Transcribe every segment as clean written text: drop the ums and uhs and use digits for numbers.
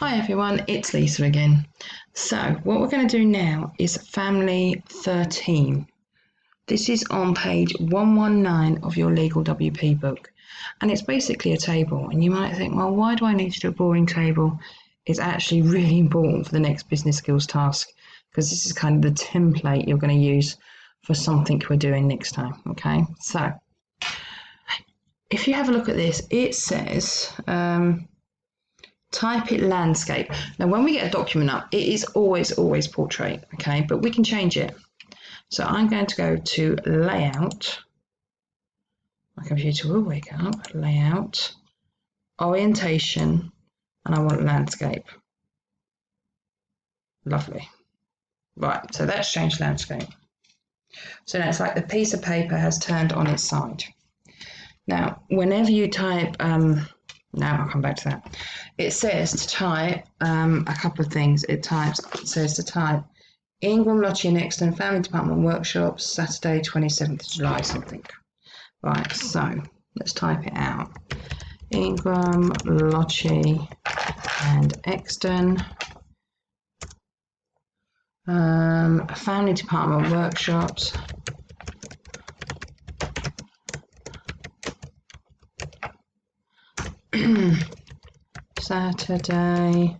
Hi everyone, it's Lisa again. So what we're going to do now is family 13. This is on page 119 of your Legal WP book, and it's basically a table. And you might think, well, why do I need to do a boring table? It's actually really important for the next business skills task, because this is kind of the template you're going to use for something we're doing next time. Okay, so if you have a look at this, it says type it landscape. Now when we get a document up, it is always portrait, okay, but we can change it. So I'm going to go to layout. My computer will wake up. Layout, orientation, and I want landscape. Lovely. Right, so that's changed landscape. So now it's like the piece of paper has turned on its side. Now whenever you type now I'll come back to that. It says to type a couple of things. It says to type Ingram, Lottie and Exton Family Department Workshops, Saturday 27th of July something. Right, so let's type it out. Ingram, Lottie and Exton Family Department Workshops, Saturday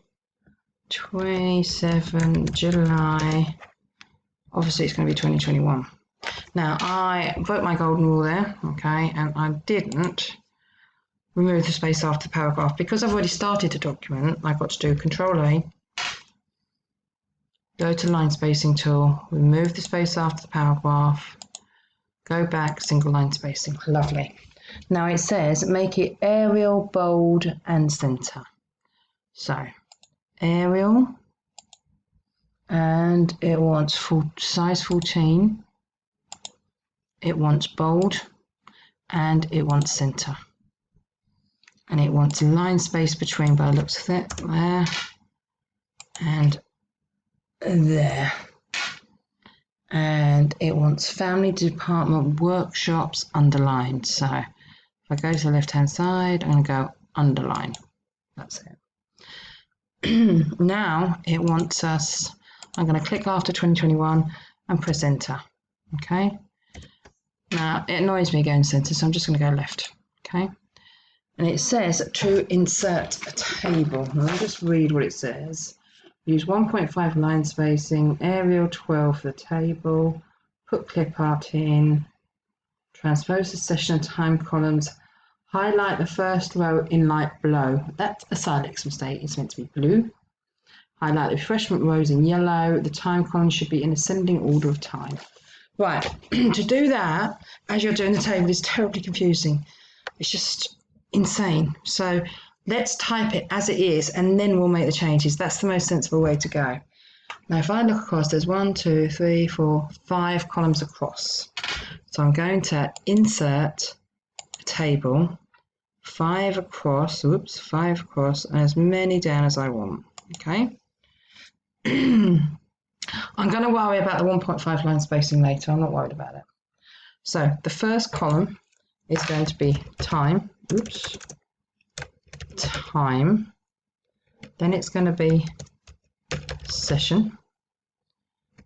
27 July. Obviously it's going to be 2021. Now I broke my golden rule there, okay, and I didn't remove the space after the paragraph because I've already started a document. I've got to do Control A, go to line spacing tool, remove the space after the paragraph, go back, single line spacing. Lovely. Now it says make it Arial, bold and center. So Arial, and it wants size 14, it wants bold, and it wants center. And it wants line space between, by the looks of it, there and there. And it wants Family Department Workshops underlined. So if I go to the left hand side, I'm going to go underline. That's it. Now it wants us, I'm going to click after 2021 and press enter. Okay. Now it annoys me going center, so I'm just going to go left. Okay. And it says to insert a table. Now I'll just read what it says. Use 1.5 line spacing, Arial 12 for the table, put clip art in, transpose the session and time columns, highlight the first row in light blue. That's a Silex mistake, it's meant to be blue. Highlight the refreshment rows in yellow. The time column should be in ascending order of time. Right, to do that, as you're doing the table, is terribly confusing. It's just insane. So let's type it as it is and then we'll make the changes. That's the most sensible way to go. Now if I look across, there's 1, 2, 3, 4, 5 columns across. So I'm going to insert a table, 5 across, and as many down as I want. Okay. I'm going to worry about the 1.5 line spacing later. I'm not worried about it. So the first column is going to be time. Time. Then it's going to be session.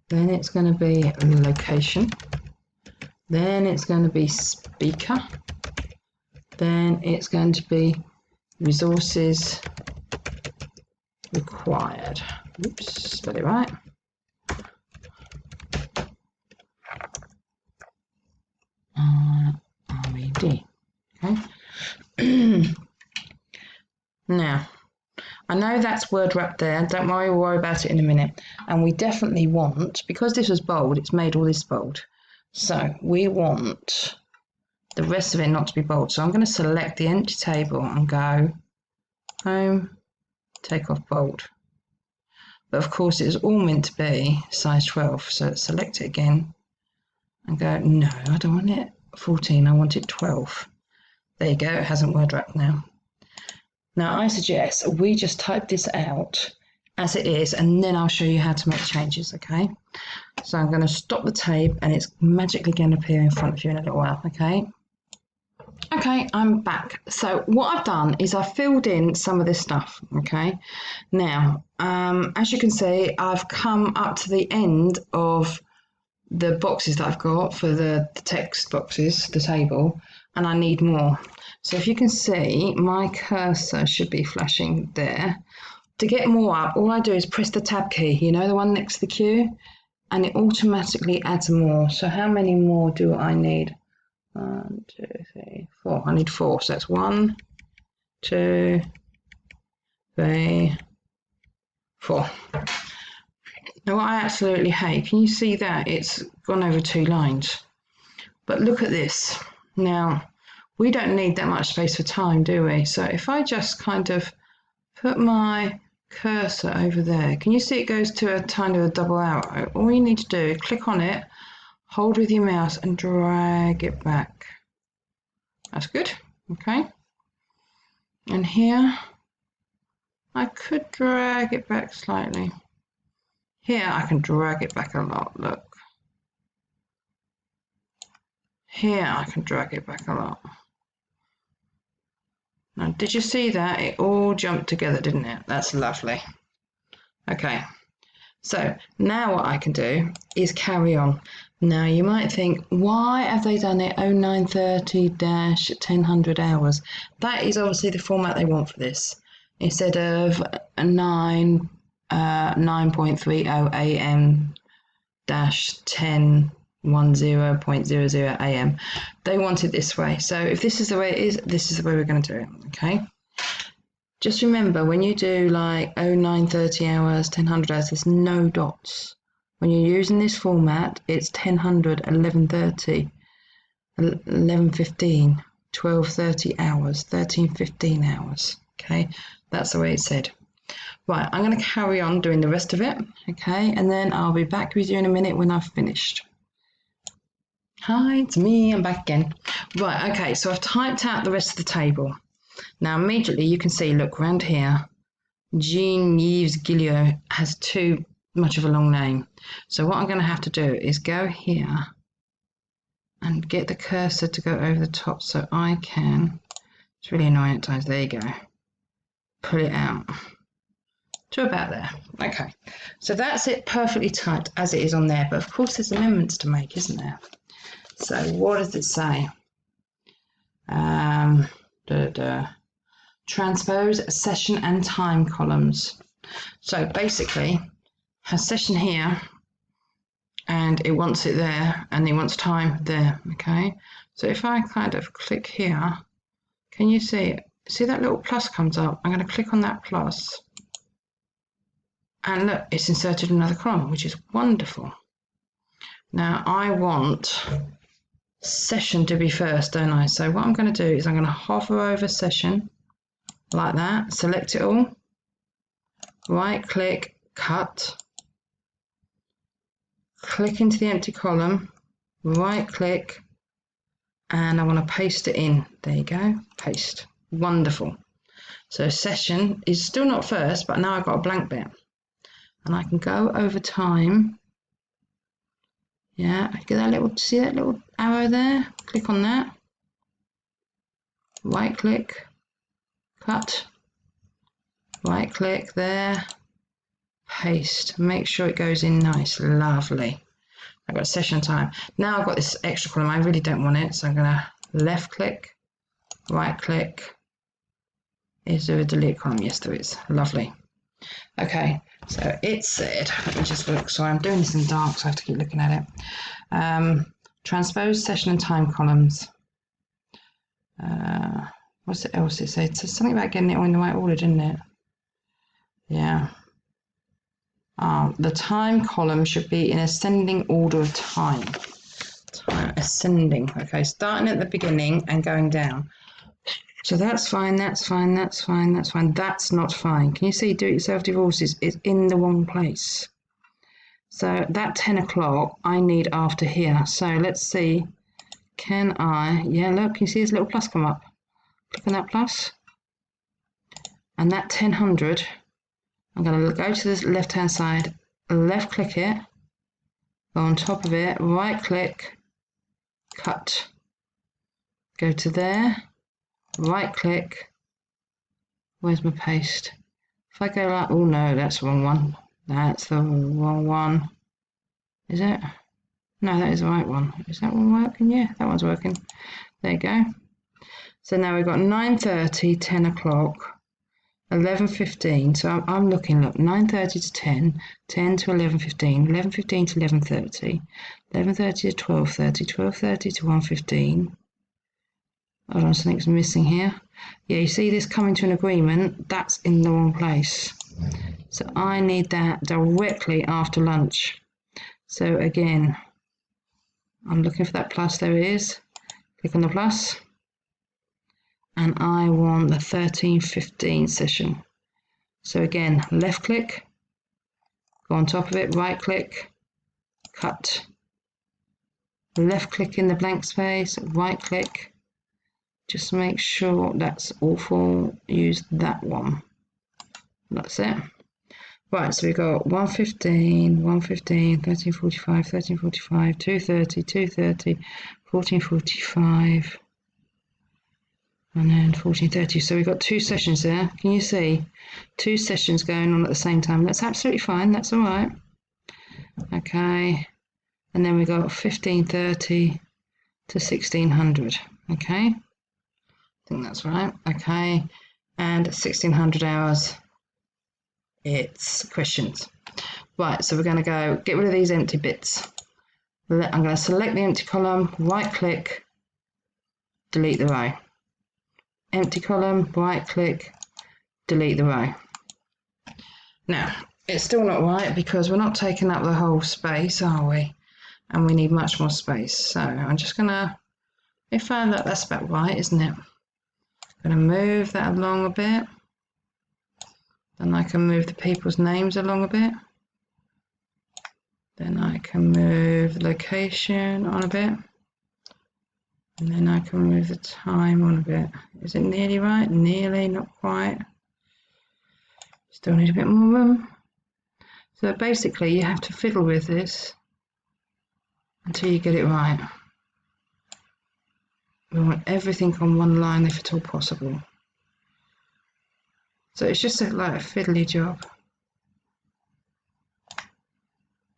Then it's going to be location. Then it's going to be speaker. Then it's going to be resources required. Spell it right. RED. Okay. Now, I know that's word wrap there. Don't worry, we'll worry about it in a minute. And we definitely want, because this was bold, it's made all this bold. So we want the rest of it not to be bold. So I'm going to select the empty table and go home, take off bold. But of course it's all meant to be size 12. So select it again and go, no, I don't want it 14, I want it 12. There you go, it hasn't word wrapped now. Now I suggest we just type this out as it is and then I'll show you how to make changes, okay? So I'm going to stop the tape and it's magically going to appear in front of you in a little while, okay? Okay, I'm back. So what I've done is I've filled in some of this stuff, okay? Now, as you can see, I've come up to the end of the boxes that I've got for the text boxes, the table, and I need more. So if you can see, my cursor should be flashing there. To get more up, all I do is press the tab key, you know, the one next to the queue, and it automatically adds more. So how many more do I need? 1, 2, 3, 4. I need 4. So that's 1, 2, 3, 4. Now what I absolutely hate, can you see that? It's gone over 2 lines. But look at this. Now, we don't need that much space for time, do we? So if I just kind of put my cursor over there, can you see it goes to a kind of a double arrow? All you need to do is click on it, hold with your mouse and drag it back. That's good, okay? And here, I could drag it back slightly. Here, I can drag it back a lot, look. Here, I can drag it back a lot. Now, did you see that? It all jumped together, didn't it? That's lovely. Okay, so now what I can do is carry on. Now, you might think, why have they done it 0930-1000 hours? That is obviously the format they want for this. Instead of 9.30 AM -10 10.00 AM. They want it this way. So if this is the way it is, this is the way we're going to do it. Okay. Just remember when you do like 0930 hours, 1000 hours, there's no dots. When you're using this format, it's 1000, 1130, 1115, 1230 hours, 1315 hours. Okay. That's the way it's said. Right, I'm going to carry on doing the rest of it, okay, and then I'll be back with you in a minute when I've finished. Hi, it's me, I'm back again. Right, okay, so I've typed out the rest of the table. Now, immediately you can see, look, around here, Jean-Yves Gilliot has too much of a long name. So what I'm going to have to do is go here and get the cursor to go over the top so I can, it's really annoying at times, there you go, pull it out. To about there. Okay, so that's it perfectly typed as it is on there, but of course there's amendments to make, isn't there? So what does it say? Transpose session and time columns. So basically has session here and it wants it there and it wants time there. Okay, so if I kind of click here, can you see that little plus comes up? I'm going to click on that plus. And look, it's inserted another column, which is wonderful. Now I want session to be first, don't I? So what I'm going to do is I'm going to hover over session like that, select it all, right click, cut, click into the empty column, right click, and I want to paste it in. There you go, paste. Wonderful. So session is still not first, but now I've got a blank bit. And I can go over time. Yeah, get that little, see that little arrow there? Click on that. Right click, cut, right click there, paste. Make sure it goes in nice, lovely. I've got session time. Now I've got this extra column, I really don't want it, so I'm gonna left click, right click. Is there a delete column? Yes, there is, lovely. Okay, so it said, let me just look, sorry, I'm doing this in the dark, so I have to keep looking at it. Transpose session and time columns. What's it else it said? It says something about getting it all in the right order, didn't it? Yeah. The time column should be in ascending order of time. Time ascending. Okay, starting at the beginning and going down. So that's fine, that's fine, that's fine, that's fine. That's not fine. Can you see do-it-yourself divorces is in the wrong place? So that 10 o'clock I need after here. So let's see. Can I, yeah, look, you see this little plus come up. Click on that plus. And that 1000, I'm going to go to the left-hand side, left click it, go on top of it, right click, cut. go to there, right click, where's my paste? If I go like, oh no, that's the wrong one. That's the wrong one. Is it? No, that is the right one. Is that one working? Yeah, that one's working. There you go. So now we've got 9:30, 10 o'clock, 11:15. So I'm looking, look, 9:30 to 10, 10 to 11:15, 11:15 to 11:30, 11:30 to 12:30, 12:30 to 1:15. Hold on, something's missing here. Yeah, you see this coming to an agreement, that's in the wrong place. So I need that directly after lunch. So again, I'm looking for that plus, there it is. Click on the plus. And I want the 13:15 session. So again, left click, go on top of it, right click, cut. Left click in the blank space, right click. Just make sure that's awful. Use that one. That's it. Right, so we got 1:15, 1:15, 13:45, 13:45, 2:30, 2:30, 14:45, and then 14:30. So we've got 2 sessions there. Can you see? 2 sessions going on at the same time. That's absolutely fine. That's all right. Okay. And then we got 15:30 to 1600. Okay. I think that's right. Okay. And 1600 hours, it's questions. Right, so we're going to go get rid of these empty bits. I'm going to select the empty column, right click, delete the row. Empty column, right click, delete the row. Now, it's still not right because we're not taking up the whole space, are we? And we need much more space. So I'm just going to, I found that that's about right, isn't it? I'm going to move that along a bit. Then I can move the people's names along a bit. Then I can move the location on a bit. And then I can move the time on a bit. Is it nearly right? Nearly, not quite. Still need a bit more room. So basically you have to fiddle with this until you get it right. We want everything on one line if at all possible. So it's just like a fiddly job.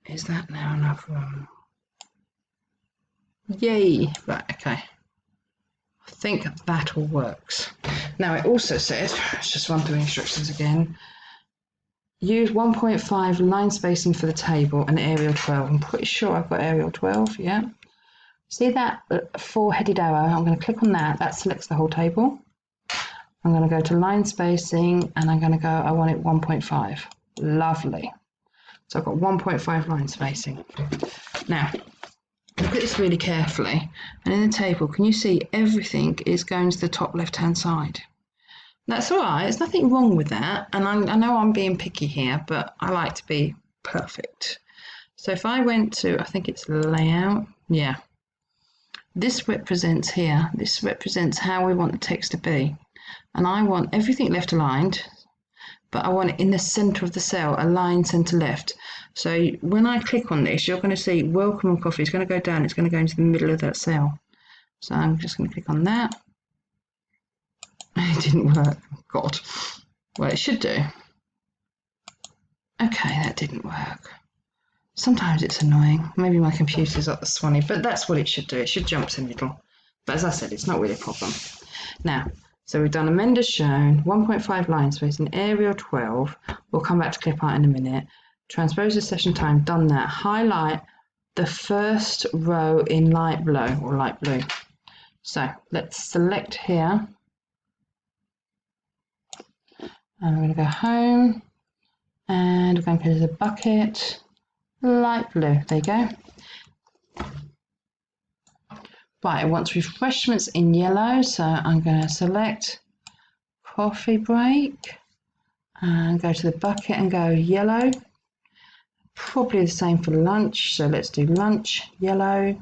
Is that now enough room? Yay! Right, okay. I think that all works. Now it also says, let's just run through instructions again. Use 1.5 line spacing for the table and Arial 12. I'm pretty sure I've got Arial 12, yeah. See that 4-headed arrow? I'm going to click on that. That selects the whole table. I'm going to go to line spacing and I'm going to go, I want it 1.5. Lovely. So I've got 1.5 line spacing. Now, look at this really carefully. And in the table, can you see everything is going to the top left-hand side? That's all right. There's nothing wrong with that. And I know I'm being picky here, but I like to be perfect. So if I went to, I think it's layout. Yeah. This represents here. This represents how we want the text to be. And I want everything left aligned, but I want it in the center of the cell, aligned center left. So when I click on this, you're going to see welcome and coffee. It's going to go down. It's going to go into the middle of that cell. So I'm just going to click on that. It didn't work. God. Well, it should do. Okay, that didn't work. Sometimes it's annoying. Maybe my computer's up the swanny, but that's what it should do. It should jump to the middle. But as I said, it's not really a problem. Now, so we've done amend as shown, 1.5 line spacing, Arial 12. We'll come back to clip art in a minute. Transpose the session time, done that. Highlight the first row in light blue or light blue. So let's select here. And we're going to go home. And we're going to go to the bucket. Light blue, there you go. Right, it wants refreshments in yellow, so I'm going to select coffee break and go to the bucket and go yellow. Probably the same for lunch, so let's do lunch, yellow,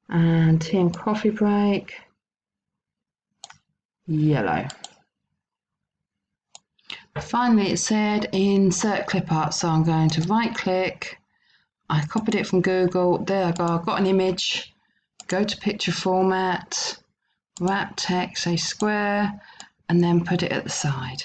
and tea and coffee break, yellow. Finally, it said insert clip art, so I'm going to right click. I copied it from Google. There I go. I've got an image. Go to picture format. wrap text, say square, and then put it at the side.